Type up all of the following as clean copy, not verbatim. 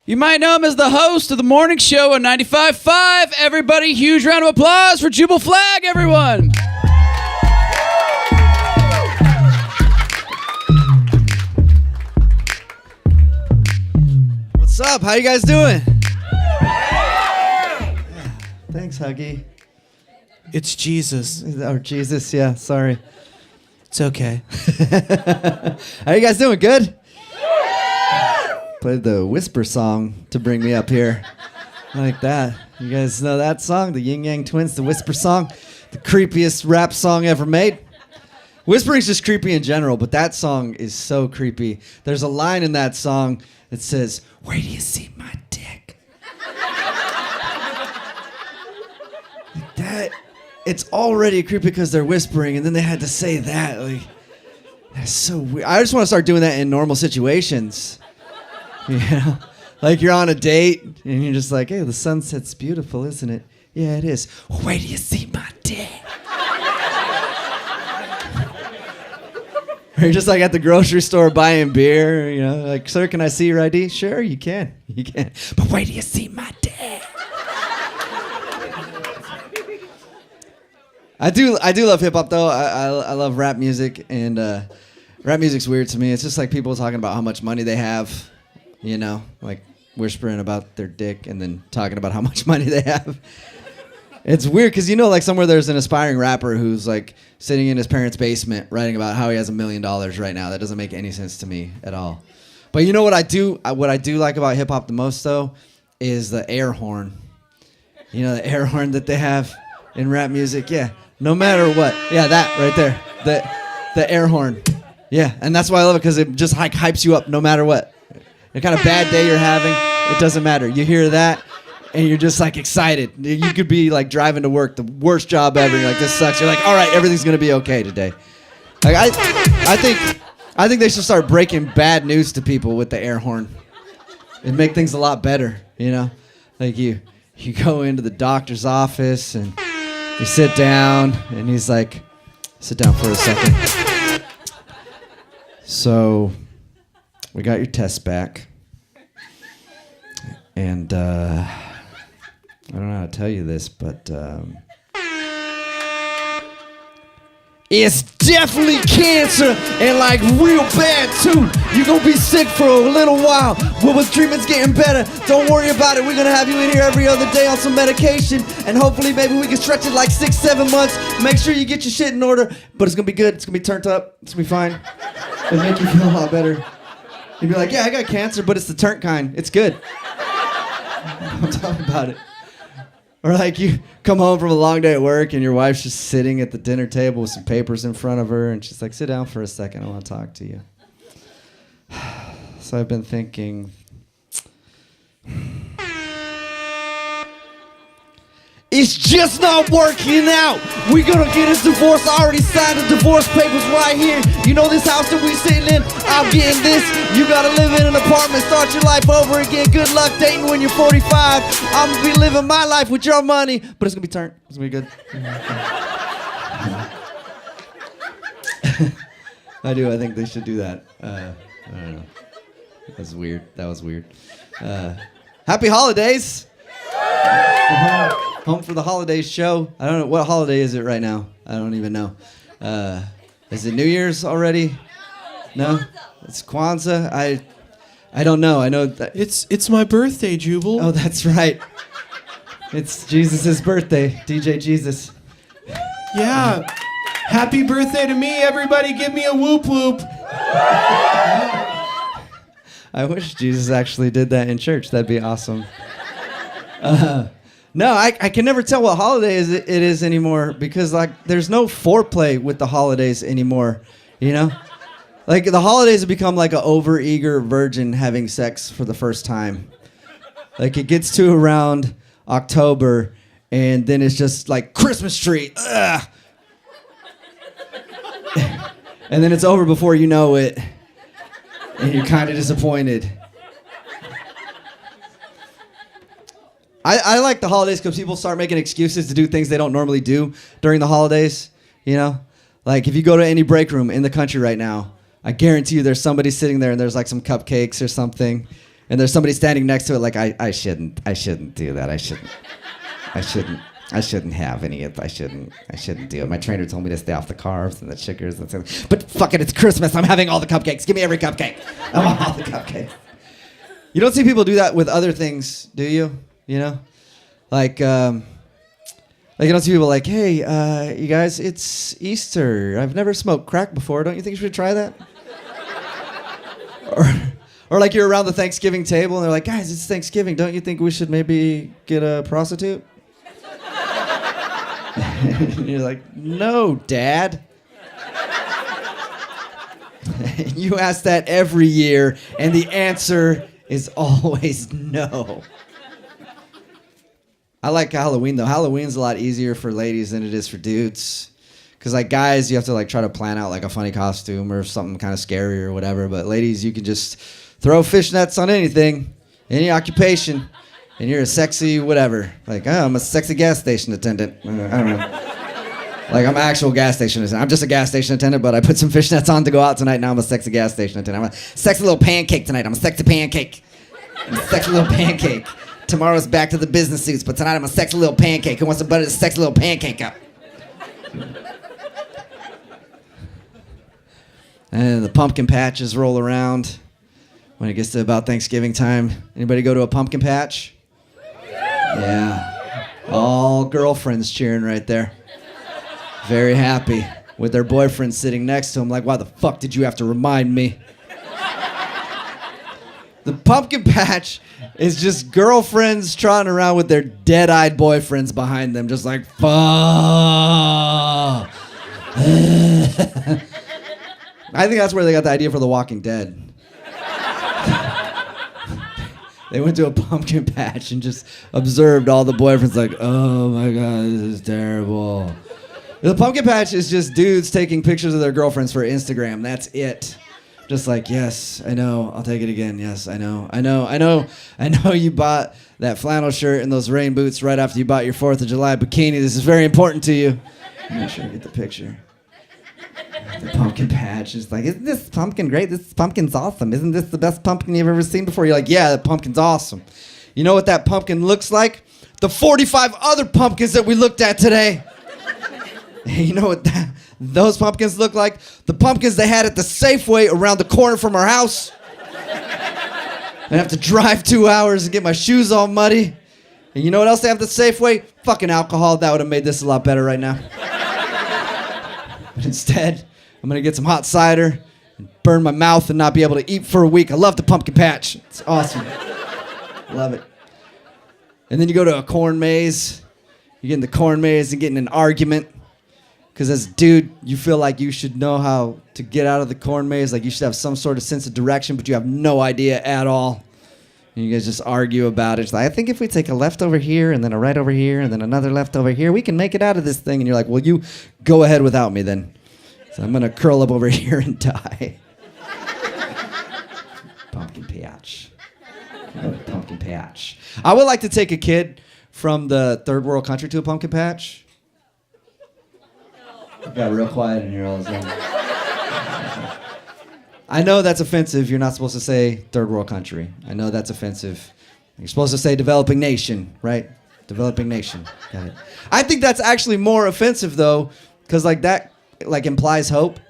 You might know him as the host of the morning show on 95.5. Everybody, huge round of applause for Jubal Flagg, everyone. What's up? How you guys doing? Yeah. Thanks, Huggy. It's Jesus. Oh, Jesus, yeah, sorry. It's okay. How you guys doing? Good? Played the Whisper song to bring me up here. Like that. You guys know that song? The Yin Yang Twins, the Whisper song? The creepiest rap song ever made. Whispering's just creepy in general, but that song is so creepy. There's a line in that song that says, "Where do you see my dick?" Like that. It's already creepy because they're whispering, and then they had to say that. Like, that's so weird. I just want to start doing that in normal situations. You know? Like you're on a date, and you're just like, "Hey, the sunset's beautiful, isn't it?" "Yeah, it is." "Where do you see my dick?" Or you're just like at the grocery store buying beer, you know, like, "Sir, can I see your ID?" "Sure, you can. You can. But where do you see my dick?" I do love hip hop though. I love rap music, and rap music's weird to me. It's just like people talking about how much money they have, you know, like whispering about their dick and then talking about how much money they have. It's weird because, you know, like somewhere there's an aspiring rapper who's like sitting in his parents' basement writing about how he has $1 million right now. That doesn't make any sense to me at all. But you know what I do like about hip hop the most though is the air horn. You know, the air horn that they have in rap music. Yeah, no matter what. Yeah, that right there. The air horn. Yeah, and that's why I love it, because it just like hypes you up no matter what. The kind of bad day you're having, it doesn't matter. You hear that, and you're just like excited. You could be like driving to work, the worst job ever. You're like, this sucks. You're like, all right, everything's gonna be okay today. Like I think they should start breaking bad news to people with the air horn. It'd make things a lot better, you know. Like you go into the doctor's office and you sit down, and he's like, "Sit down for a second. So, we got your test back, and I don't know how to tell you this, but it's definitely cancer, and like real bad too. You're gonna be sick for a little while, but with treatment's getting better, don't worry about it. We're gonna have you in here every other day on some medication, and hopefully maybe we can stretch it like 6-7 months. Make sure you get your shit in order, but it's gonna be good. It's gonna be turned up. It's gonna be fine. It'll make you feel a lot better." You'd be like, "Yeah, I got cancer, but it's the turnt kind. It's good." I'm talking about it. Or like you come home from a long day at work, and your wife's just sitting at the dinner table with some papers in front of her, and she's like, "Sit down for a second, I want to talk to you." So I've been thinking, it's just not working out. We're gonna get a divorce. I already signed the divorce papers right here. You know this house that we sitting in? I'm getting this. You gotta live in an apartment, start your life over again. Good luck dating when you're 45. I'm gonna be living my life with your money, but it's gonna be turned. It's gonna be good. I do. I think they should do that. I don't know. That was weird. Happy holidays. Home for the holidays show. I don't know, what holiday is it right now? I don't even know. Is it New Year's already? No? It's Kwanzaa? I don't know. I know that It's my birthday, Jubal. Oh, that's right. It's Jesus' birthday. DJ Jesus. Yeah. Happy birthday to me, everybody. Give me a whoop whoop. I wish Jesus actually did that in church. That'd be awesome. No, I can never tell what holiday it is anymore, because like there's no foreplay with the holidays anymore, you know? Like the holidays have become like an over-eager virgin having sex for the first time. Like it gets to around October, and then it's just like Christmas tree. Ugh. And then it's over before you know it, and you're kind of disappointed. I like the holidays because people start making excuses to do things they don't normally do during the holidays, you know? Like if you go to any break room in the country right now, I guarantee you there's somebody sitting there and there's like some cupcakes or something, and there's somebody standing next to it, like I shouldn't do that. I shouldn't have any of. I shouldn't do it. My trainer told me to stay off the carbs and the sugars and stuff. But fuck it, it's Christmas. I'm having all the cupcakes. Give me every cupcake. I want all the cupcakes. You don't see people do that with other things, do you? You know, like you don't see people like, hey, you guys, it's Easter. I've never smoked crack before. Don't you think you should try that? Or like you're around the Thanksgiving table and they're like, guys, it's Thanksgiving. Don't you think we should maybe get a prostitute? And you're like, no, Dad. You ask that every year, and the answer is always no. I like Halloween, though. Halloween's a lot easier for ladies than it is for dudes. Because, like, guys, you have to, like, try to plan out, like, a funny costume or something kind of scary or whatever. But ladies, you can just throw fishnets on anything, any occupation, and you're a sexy whatever. Like, oh, I'm a sexy gas station attendant. I don't know. Like, I'm an actual gas station attendant. I'm just a gas station attendant, but I put some fishnets on to go out tonight. Now I'm a sexy gas station attendant. I'm a sexy little pancake tonight. I'm a sexy pancake. I'm a sexy little pancake. Tomorrow's back to the business suits, but tonight I'm a sexy little pancake. Who wants to butter this sexy little pancake up? And the pumpkin patches roll around when it gets to about Thanksgiving time. Anybody go to a pumpkin patch? Yeah. All girlfriends cheering right there. Very happy with their boyfriend sitting next to them like, why the fuck did you have to remind me? The pumpkin patch is just girlfriends trotting around with their dead-eyed boyfriends behind them, just like, fuck. I think that's where they got the idea for The Walking Dead. They went to a pumpkin patch and just observed all the boyfriends like, oh my God, this is terrible. The pumpkin patch is just dudes taking pictures of their girlfriends for Instagram. That's it. Just like, yes, I know, I'll take it again. Yes, I know you bought that flannel shirt and those rain boots right after you bought your 4th of July bikini. This is very important to you. Make sure I get the picture. The pumpkin patch is like, isn't this pumpkin great? This pumpkin's awesome. Isn't this the best pumpkin you've ever seen before? You're like, yeah, that pumpkin's awesome. You know what that pumpkin looks like? The 45 other pumpkins that we looked at today. You know what those pumpkins look like? The pumpkins they had at the Safeway around the corner from our house. I'd have to drive 2 hours and get my shoes all muddy. And you know what else they have at the Safeway? Fucking alcohol. That would have made this a lot better right now. But instead, I'm going to get some hot cider and burn my mouth and not be able to eat for a week. I love the pumpkin patch. It's awesome. Love it. And then you go to a corn maze. You get in the corn maze and get in an argument. Because as a dude, you feel like you should know how to get out of the corn maze. Like you should have some sort of sense of direction, but you have no idea at all. And you guys just argue about it. It's like, I think if we take a left over here and then a right over here and then another left over here, we can make it out of this thing. And you're like, well, you go ahead without me then. So I'm going to curl up over here and die. Pumpkin patch. Pumpkin patch. I would like to take a kid from the third world country to a pumpkin patch. It got real quiet in here all of a sudden. I know that's offensive. You're not supposed to say third world country. I know that's offensive. You're supposed to say developing nation, right? Developing nation. Got it. I think that's actually more offensive though, because like that like implies hope.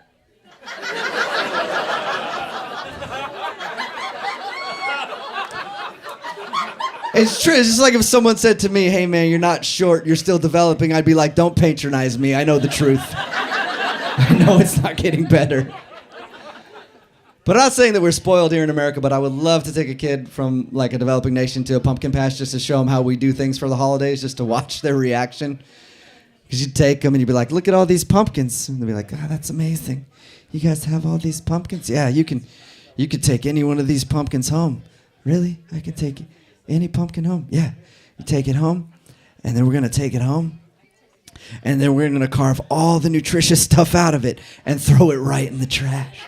It's true. It's just like if someone said to me, hey man, you're not short, you're still developing, I'd be like, don't patronize me. I know the truth. I know it's not getting better. But I'm not saying that we're spoiled here in America, but I would love to take a kid from like a developing nation to a pumpkin patch just to show them how we do things for the holidays, just to watch their reaction. Because you'd take them and you'd be like, look at all these pumpkins. And they'd be like, oh, that's amazing. You guys have all these pumpkins? Yeah, you could take any one of these pumpkins home. Really? I could take any pumpkin home? Yeah. You take it home, and then we're going to take it home, and then we're going to carve all the nutritious stuff out of it and throw it right in the trash.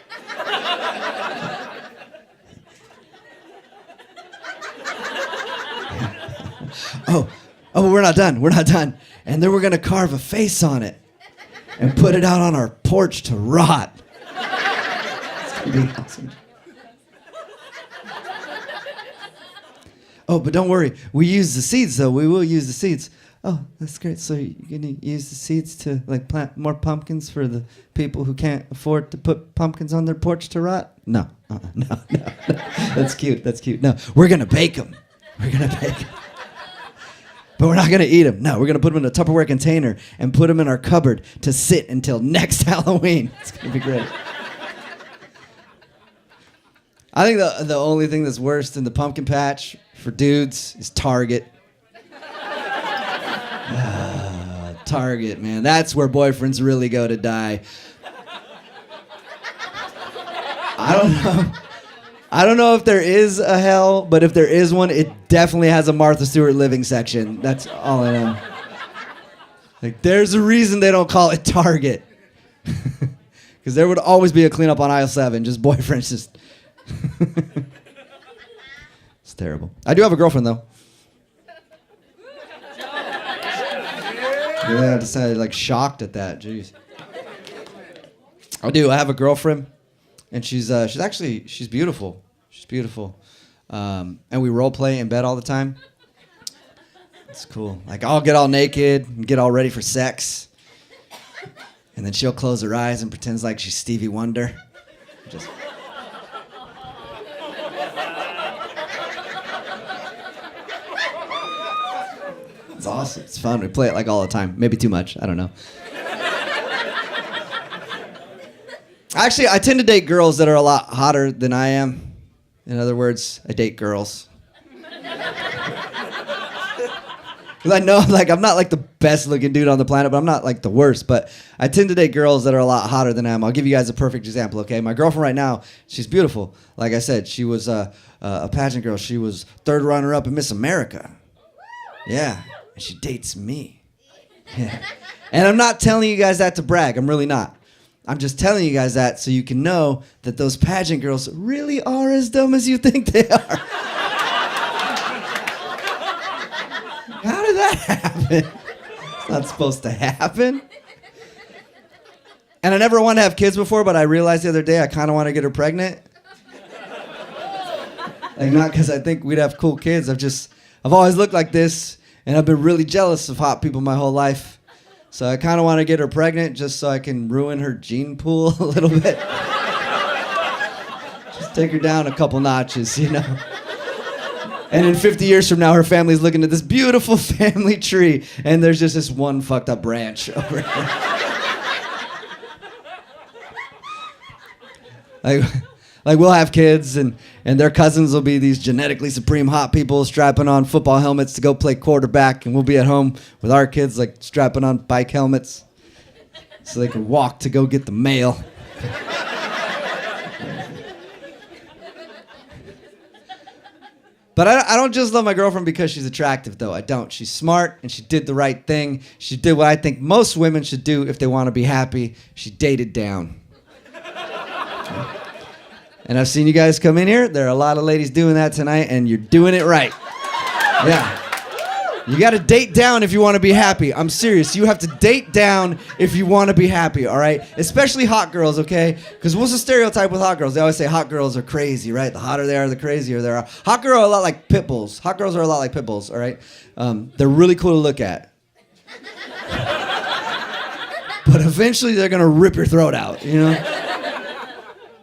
Oh, we're not done. We're not done. And then we're going to carve a face on it and put it out on our porch to rot. It's going to be awesome. Oh, but don't worry. We use the seeds, though. We will use the seeds. Oh, that's great. So you're going to use the seeds to like plant more pumpkins for the people who can't afford to put pumpkins on their porch to rot? No. No. That's cute. That's cute. No, we're going to bake them. We're going to bake them. But we're not going to eat them. No, we're going to put them in a Tupperware container and put them in our cupboard to sit until next Halloween. It's going to be great. I think the only thing that's worse than the pumpkin patch for dudes is Target. Target, man. That's where boyfriends really go to die. I don't know if there is a hell, but if there is one, it definitely has a Martha Stewart living section. That's all I know. Like, there's a reason they don't call it Target. Because there would always be a cleanup on aisle 7, just boyfriends just... It's terrible. I do have a girlfriend, though. Yeah, I decided, like, shocked at that. Jeez. I do. I have a girlfriend, and she's beautiful. She's beautiful. And we role play in bed all the time. It's cool. Like, I'll get all naked and get all ready for sex, and then she'll close her eyes and pretends like she's Stevie Wonder. Just... It's awesome. It's fun. We play it like all the time. Maybe too much. I don't know. Actually, I tend to date girls that are a lot hotter than I am. In other words, I date girls. Because I know, like, I'm not like the best looking dude on the planet, but I'm not like the worst. But I tend to date girls that are a lot hotter than I am. I'll give you guys a perfect example, okay? My girlfriend right now, she's beautiful. Like I said, she was a pageant girl. She was third runner-up in Miss America. Yeah. And she dates me. Yeah. And I'm not telling you guys that to brag. I'm really not. I'm just telling you guys that so you can know that those pageant girls really are as dumb as you think they are. How did that happen? It's not supposed to happen. And I never wanted to have kids before, but I realized the other day I kind of want to get her pregnant. Like, not because I think we'd have cool kids. I've always looked like this. And I've been really jealous of hot people my whole life. So I kind of want to get her pregnant just so I can ruin her gene pool a little bit. Just take her down a couple notches, you know. And in 50 years from now, her family's looking at this beautiful family tree, and there's just this one fucked up branch over here. Like we'll have kids, and their cousins will be these genetically supreme hot people strapping on football helmets to go play quarterback, and we'll be at home with our kids like strapping on bike helmets so they can walk to go get the mail. But I don't just love my girlfriend because she's attractive, though. I don't. She's smart, and she did the right thing. She did what I think most women should do if they want to be happy. She dated down. And I've seen you guys come in here. There are a lot of ladies doing that tonight, and you're doing it right. Yeah. You got to date down if you want to be happy. I'm serious. You have to date down if you want to be happy, all right? Especially hot girls, okay? Because what's the stereotype with hot girls? They always say hot girls are crazy, right? The hotter they are, the crazier they are. Hot girls are a lot like pit bulls. Hot girls are a lot like pit bulls, all right? They're really cool to look at. But eventually they're going to rip your throat out, you know?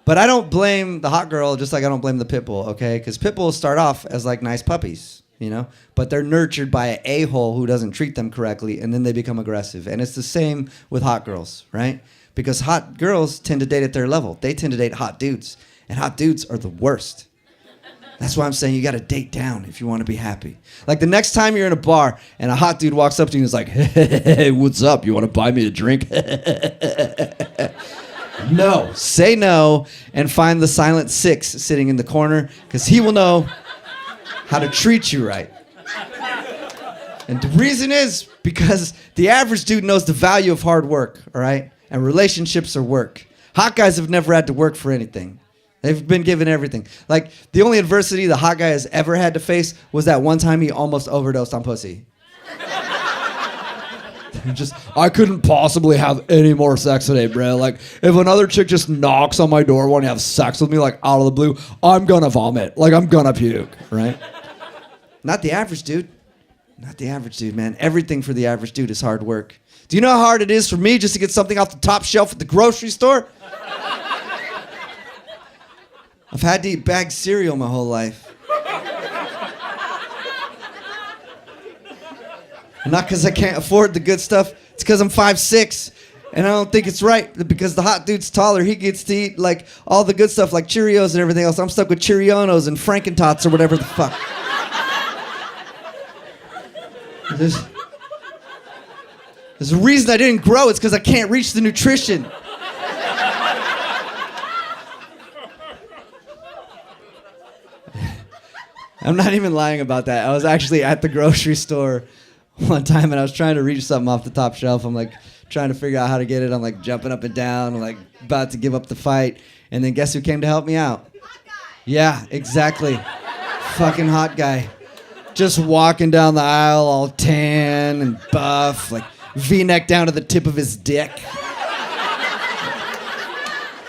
But I don't blame the hot girl just like I don't blame the pit bull, okay? Because pit bulls start off as like nice puppies, you know? But they're nurtured by an a-hole who doesn't treat them correctly, and then they become aggressive. And it's the same with hot girls, right? Because hot girls tend to date at their level. They tend to date hot dudes. And hot dudes are the worst. That's why I'm saying you got to date down if you want to be happy. Like the next time you're in a bar and a hot dude walks up to you and is like, hey, what's up? You want to buy me a drink? No, say no, and find the silent six sitting in the corner, because he will know how to treat you right. And the reason is because the average dude knows the value of hard work, all right? And relationships are work. Hot guys have never had to work for anything. They've been given everything. Like, the only adversity the hot guy has ever had to face was that one time he almost overdosed on pussy. I couldn't possibly have any more sex today, bro. Like, if another chick just knocks on my door wanting to have sex with me, like, out of the blue, I'm gonna vomit. Like, I'm gonna puke, right? Not the average dude. Not the average dude, man. Everything for the average dude is hard work. Do you know how hard it is for me just to get something off the top shelf at the grocery store? I've had to eat bagged cereal my whole life. And not because I can't afford the good stuff. It's because I'm 5'6", and I don't think it's right. Because the hot dude's taller, he gets to eat like all the good stuff, like Cheerios and everything else. I'm stuck with Cheerionos and Frankentots or whatever the fuck. There's a reason I didn't grow. It's because I can't reach the nutrition. I'm not even lying about that. I was actually at the grocery store one time and I was trying to reach something off the top shelf. I'm like trying to figure out how to get it. I'm like jumping up and down. I'm like about to give up the fight. And then guess who came to help me out? Hot guy. Yeah, exactly. Fucking hot guy. Just walking down the aisle all tan and buff, like V-neck down to the tip of his dick.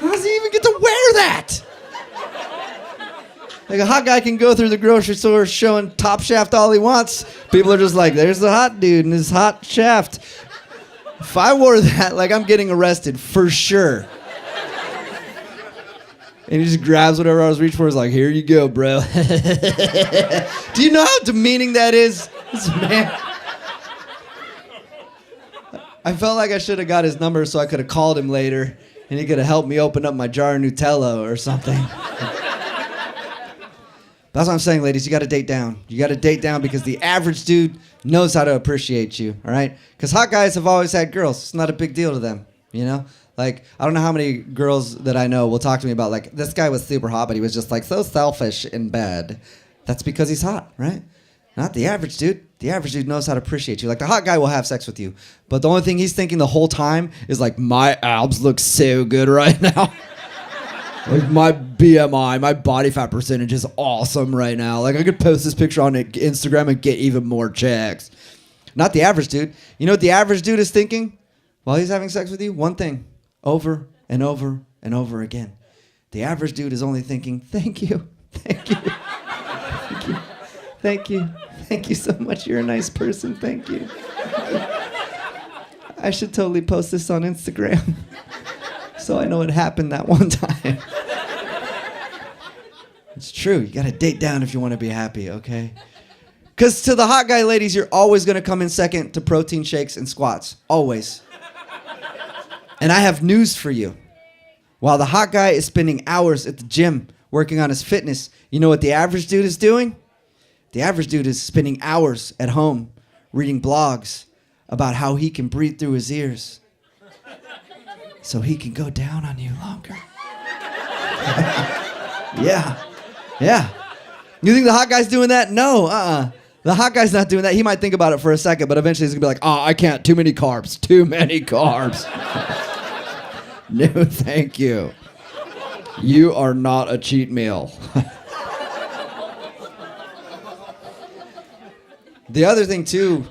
How does he even get to wear that? Like a hot guy can go through the grocery store showing top shaft all he wants. People are just like, there's the hot dude and his hot shaft. If I wore that, like I'm getting arrested for sure. And he just grabs whatever I was reaching for. He's like, here you go, bro. Do you know how demeaning that is? This man. I felt like I should have got his number so I could have called him later and he could have helped me open up my jar of Nutella or something. That's what I'm saying, ladies. You got to date down. You got to date down because the average dude knows how to appreciate you, all right? Because hot guys have always had girls. It's not a big deal to them, you know? Like, I don't know how many girls that I know will talk to me about, like, this guy was super hot, but he was just, like, so selfish in bed. That's because he's hot, right? Not the average dude. The average dude knows how to appreciate you. Like, the hot guy will have sex with you, but the only thing he's thinking the whole time is, like, my abs look so good right now. Like, my BMI, my body fat percentage is awesome right now. Like, I could post this picture on Instagram and get even more checks. Not the average dude. You know what the average dude is thinking while he's having sex with you? One thing. Over and over and over again. The average dude is only thinking, thank you, thank you, thank you, thank you, thank you so much. You're a nice person. Thank you. I should totally post this on Instagram so I know it happened that one time. It's true. You got to date down if you want to be happy, okay? Because to the hot guy ladies, you're always going to come in second to protein shakes and squats. Always. And I have news for you. While the hot guy is spending hours at the gym working on his fitness, you know what the average dude is doing? The average dude is spending hours at home reading blogs about how he can breathe through his ears so he can go down on you longer. Yeah. You think the hot guy's doing that? No, The hot guy's not doing that. He might think about it for a second, but eventually he's going to be like, I can't. Too many carbs. Too many carbs. No, thank you. You are not a cheat meal. The other thing too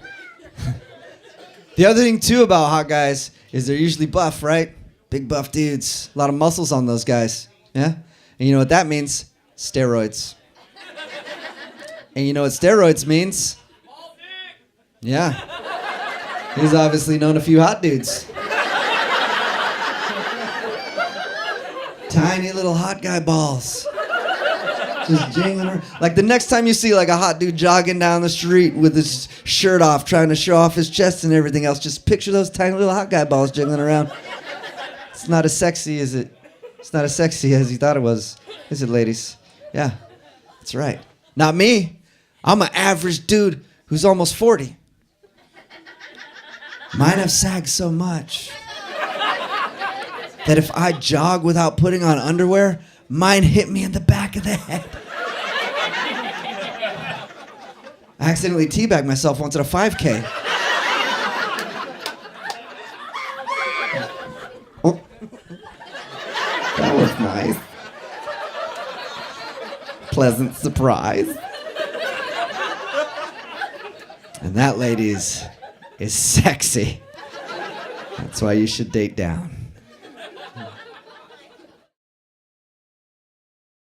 about hot guys is they're usually buff, right? Big buff dudes. A lot of muscles on those guys. Yeah? And you know what that means? Steroids. And you know what steroids means? Yeah. He's obviously known a few hot dudes. Tiny little hot guy balls. Just jingling around. Like the next time you see like a hot dude jogging down the street with his shirt off, trying to show off his chest and everything else, just picture those tiny little hot guy balls jingling around. It's not as sexy as it. It's not as sexy as you thought it was, is it, ladies? Yeah, that's right. Not me. I'm an average dude who's almost 40. Mine have sagged so much that if I jog without putting on underwear, mine hit me in the back of the head. I accidentally teabagged myself once at a 5K. Oh. That was nice. Pleasant surprise. And that, ladies, is sexy. That's why you should date down.